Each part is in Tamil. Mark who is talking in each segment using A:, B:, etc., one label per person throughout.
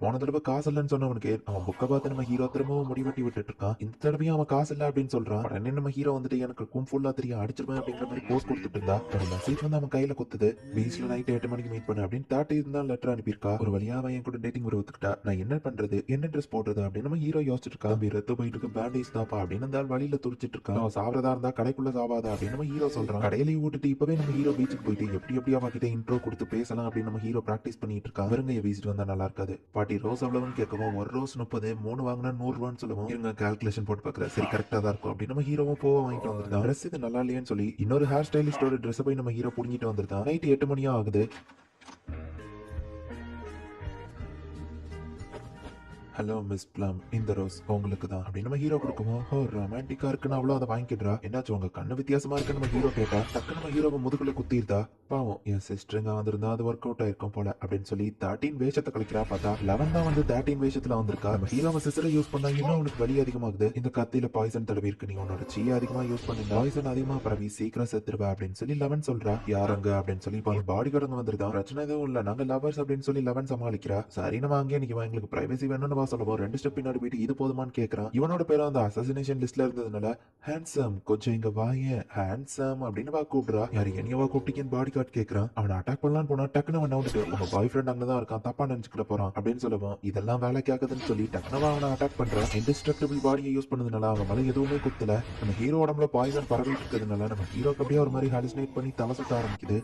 A: போன தடவை காசு இல்லைன்னு சொன்னவனுக்கு அவன் புக்கை பார்த்து நம்ம ஹீரோ திரும்பவும் முடிவெட்டி விட்டுட்டு இருக்கான். இந்த தடவையும் அவன் காசு இல்லை அப்படின்னு சொல்றான். உடனே நம்ம ஹீரோ வந்துட்டு எனக்கு கும்ஃபுல்லா தெரியும் அடிச்சிருவேன் அப்படிங்கிற மாதிரி போஸ் கொடுத்துட்டு இருந்தா. ஒரு மெசேஜ் வந்து அவன் கையில குத்துது. பீச்ல நைட் 8 மணிக்கு மீட் பண்ணு அப்படின்னு 30 இருந்தா லெட்டர் அனுப்பியிருக்கா. ஒரு வழியா அவன் என் கூட டேட்டிங் ஒரு ஒத்துக்கிட்டா. நான் என்ன பண்றது, என்ன ட்ரெஸ் போடுறது அப்படின்னு நம்ம ஹீரோ யோசிச்சுட்டு இருக்கா. தம்பி ரத்து போயிட்டு இருக்கு, பேண்டேஜ் தாப்பா அப்படின்னு அந்த ஆள் வழியில துடிச்சிட்டு இருக்கான். அவன் சாவறதா இருந்தா கடைக்குள்ள சாவாதா அப்படின்னு நம்ம ஹீரோ சொல்றான். கடையிலேயே விட்டுட்டு இப்பவே நம்ம ஹீரோ பீச்சுக்கு போயிட்டு எப்படி அவன் கிட்ட இன்ட்ரோ கொடுத்து பேசலாம் அப்படின்னு நம்ம ஹீரோ பிராக்டிஸ் பண்ணிட்டு இருக்கான். வெறுங்கைய வீசிட்டு வந்தா நல்லா இருக்காது. பாட்டி ரோஸ் அவ்வளவுன்னு கேட்கவும் ஒரு ரோஸ் 30, 3 வாங்கினா 100 ரூபான்னு சொல்லுவோம். இருங்க கால்குலேஷன் போட்டு பாக்குறேன், சரி கரெக்டா தான் இருக்கும் அப்படின்னு நம்ம ஹீரோவும் போக வாங்கிட்டு வந்துருக்கான். ட்ரெஸ் இது நல்லா இல்லையேன்னு சொல்லி இன்னொரு ஹேர் ஸ்டைலிஸ்டோட ட்ரெஸ் போய் நம்ம ஹீரோ புடிங்கிட்டு வந்திருக்கான். நைட் 8 மணியா ஆகுது. ஹலோ மிஸ் பிளம், இந்த ரோஸ் உங்களுக்கு தான் அப்படின்னு நம்ம ஹீரோ கொடுக்கவும், ஓ ரொமான்டிக்கா இருக்குன்னு அவ்வளோ அதை வாங்கிடுறா. என்னாச்சு உங்க கண்ணு வித்தியாசமா இருக்குன்னு நம்ம ஹீரோ கேட்டா, டக்கு நம்ம ஹீரோவை முதுகுல குத்திருந்தா. பாவம் என் சிஸ்டருங்க வந்திருந்தா அது ஒர்க் அவுட் ஆயிருக்கும் போல அப்படின்னு சொல்லி 13 வேஷத்தை கழிக்கிறா. பார்த்தா 11 தான் வந்து 13 வேஷத்துல வந்திருக்கா. நம்ம ஹீரோவை சிஸ்டரை யூஸ் பண்ணா இன்னும் அவனுக்கு வலி அதிகமாகுது. இந்த கத்தியில பாய்சன் தடவி இருக்கு, நீ உன்னோட சீ அதிகமா யூஸ் பண்ணிருந்தா பாய்சன் அதிகமா பரவி சீக்கிரம் செத்துருவா அப்படின்னு சொல்லி 11 சொல்றா. யாருங்க அப்படின்னு சொல்லி பாடி கார்டுங்க வந்துருதான். பிரச்சனை எதுவும் இல்ல, நாங்க லவர்ஸ் அப்படின்னு சொல்லி 11 சமாளிக்கிறா. சரி நம்ம அங்கே நிக்க, எங்களுக்கு பிரைவசி வேணும்னு சொல்லுவோம். 2 ஸ்டெப் பின்னாடி போயிட்டு இது போதுமான்னு கேக்குறான். இவனோட பேரும் அந்த அசாசினேஷன் லிஸ்ட்ல இருந்ததுனால ஹேண்ட்ஸம் கொஞ்சம் இங்க வாயேன் ஹேண்ட்ஸம் அப்படின்னு வா கூப்பிடுறா. யாரு என்னையவா கூப்பிட்டீங்கன்னு பாடி கார்டு கேக்குறான். அவனை அட்டாக் பண்ணலான்னு போனா டக்குனு அவன் நவுந்துட்டு உங்க பாய் ஃப்ரெண்ட் அங்கதான் இருக்கான், தப்பா நினைச்சுக்கிட போறான் அப்படின்னு சொல்லுவான். இதெல்லாம் வேலைக்கு ஆகுதுன்னு சொல்லி டக்குனு அவனை அட்டாக் பண்றான். இன்டிஸ்ட்ரக்டபிள் பாடியை யூஸ் பண்ணதுனால அவன் மேல எதுவுமே குத்துல. நம்ம ஹீரோ உடம்புல பாய்சன் பரவிட்டு இருக்கிறதுனால நம்ம ஹீரோக்கு அப்படியே ஒரு மாதிரி ஹாலுசினேட் பண்ணி தலை சுத்த ஆரம்பிக்குது.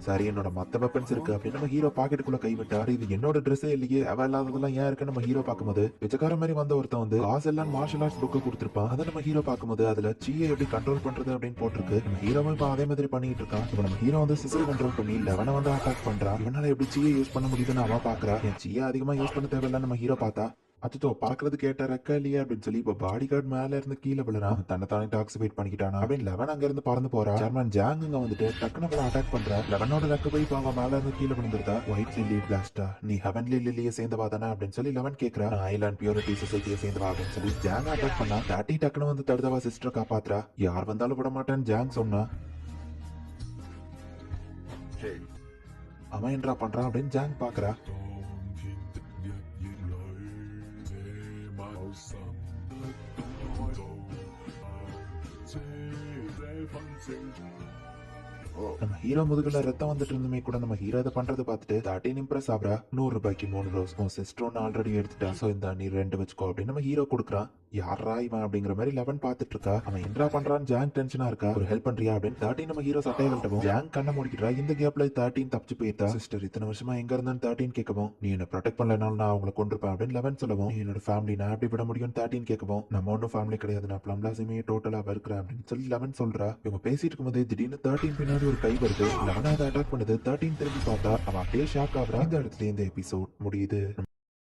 A: சரி என்னோட மத்த வெப்பன்ஸ் இருக்கு அப்படின்னு நம்ம ஹீரோ பாக்கெட்டுக்குள்ள கைவிட்டாரு. இது என்னோட ட்ரெஸ்ஸே இல்லையே, அவ இல்லாததெல்லாம் ஏன் இருக்கு நம்ம ஹீரோ பார்க்கும்போது பிச்சைக்கார மாதிரி வந்த ஒருத்தன் வந்து காசு எல்லாம் மார்ஷல் ஆர்ட்ஸ் புக்கு கொடுத்திருப்பான். அதை நம்ம ஹீரோ பார்க்கும்போது அதுல சீயை எப்படி கண்ட்ரோல் பண்றது அப்படின்னு போட்டிருக்கு. நம்ம ஹீரோவும் இப்ப அதே மாதிரி பண்ணிட்டு இருக்கான். இப்ப நம்ம ஹீரோ வந்து சிசர் கண்ட்ரோல் பண்ணி லெவனை வந்து அட்டாக் பண்றான். இவனால எப்படி சீயை யூஸ் பண்ண முடியுதுன்னு அவன் பாக்குறா. என் சீயை அதிகமா யூஸ் பண்ண தேவையில்ல நம்ம ஹீரோ பார்த்தா. அச்சோ பறக்கிறது கேட்ட ரெக்க இல்லையே அப்படின்னு சொல்லி இப்ப பாடி கார்டு மேல இருந்து கீழே விழுறான். தன்னை தானே டாக்ஸிபேட் பண்ணிக்கிட்டானா அப்படின்னு லெவன் அங்க இருந்து பறந்து போறா. ஜெர்மன் ஜாங் அங்க வந்துட்டு டக்குனு அவளை அட்டாக் பண்றா. லெவனோட ரெக்க போய் அவங்க மேல இருந்து கீழே விழுந்துருதா. ஒயிட் லில்லி பிளாஸ்டா, நீ ஹெவன்லி லில்லியை சேர்ந்தவா தானே அப்படின்னு சொல்லி லெவன் கேக்குறா. ஐலாண்ட் பியூரிட்டி சொசைட்டியை சேர்ந்தவா அப்படின்னு சொல்லி ஜாங் அட்டாக் பண்ணா. டாட்டி டக்குனு வந்து தடுதவா சிஸ்டர் காப்பாத்துறா. யார் வந்தாலும் விட மாட்டேன்னு ஜாங் சொன்னா. அவன் என்றா பண்றான் அப்படின்னு ஜாங் பாக்குறா. நம்ம ஹீரோ முதுகுல ரத்தம் வந்துட்டு இருந்துமே கூட நம்ம ஹீரோ இதை பண்றது பார்த்துட்டு 13 இம்ப்ரெஸ் ஆகுறா. 100 ரூபாய்க்கு 3 ரோஸ், உன் சிஸ்டர் ஒன்னு ஆல்ரெடி எடுத்துட்டா, சோ இந்த நீ 2 வச்சுக்கோ அப்படின்னு நம்ம ஹீரோ கொடுக்குறான். யாரா இவன் அப்படிங்கிற மாதிரி 11 பாத்துட்டு இருக்கா. அவன் என்னடா பண்றான்னு ஜாங் டென்ஷனா இருக்கா. ஒரு ஹெல்ப் பண்றியா அப்படின்னு 13 நம்ம ஹீரோ சட்டையை கட்டவும் ஜாங் கண்ணை மூடிக்கிறா. இந்த கேப்ல 13 தப்பிச்சு போயிட்டா. சிஸ்டர் இத்தனை வருஷமா எங்க இருந்தான்னு 13 கேட்கவும், நீ என்ன ப்ரொடெக்ட் பண்ணலனாலும் நான் அவங்களை கொண்டிருப்பேன் அப்படின்னு 11 சொல்லவும், நீ என்னோட ஃபேமிலி நான் எப்படி விட முடியும்னு 13 கேட்கவும், நம்ம ஒன்னும் ஃபேமிலி கிடையாது, நான் பிளம்லாசுமே டோட்டலா வெறுக்கிறேன் அப்படின்னு சொல்லி 11 சொல்றா. இவங்க பேசிட்டு இருக்கும்போது திடீர்னு 13 பின்னாடி ஒரு கை வருது. 11 அதை அட்டாக் பண்ணுது. 13 திரும்பி பார்த்தா அவன் அப்படியே ஷாக் ஆகுறான். இந்த இடத்துல இந்த எபிசோட் முடியுது.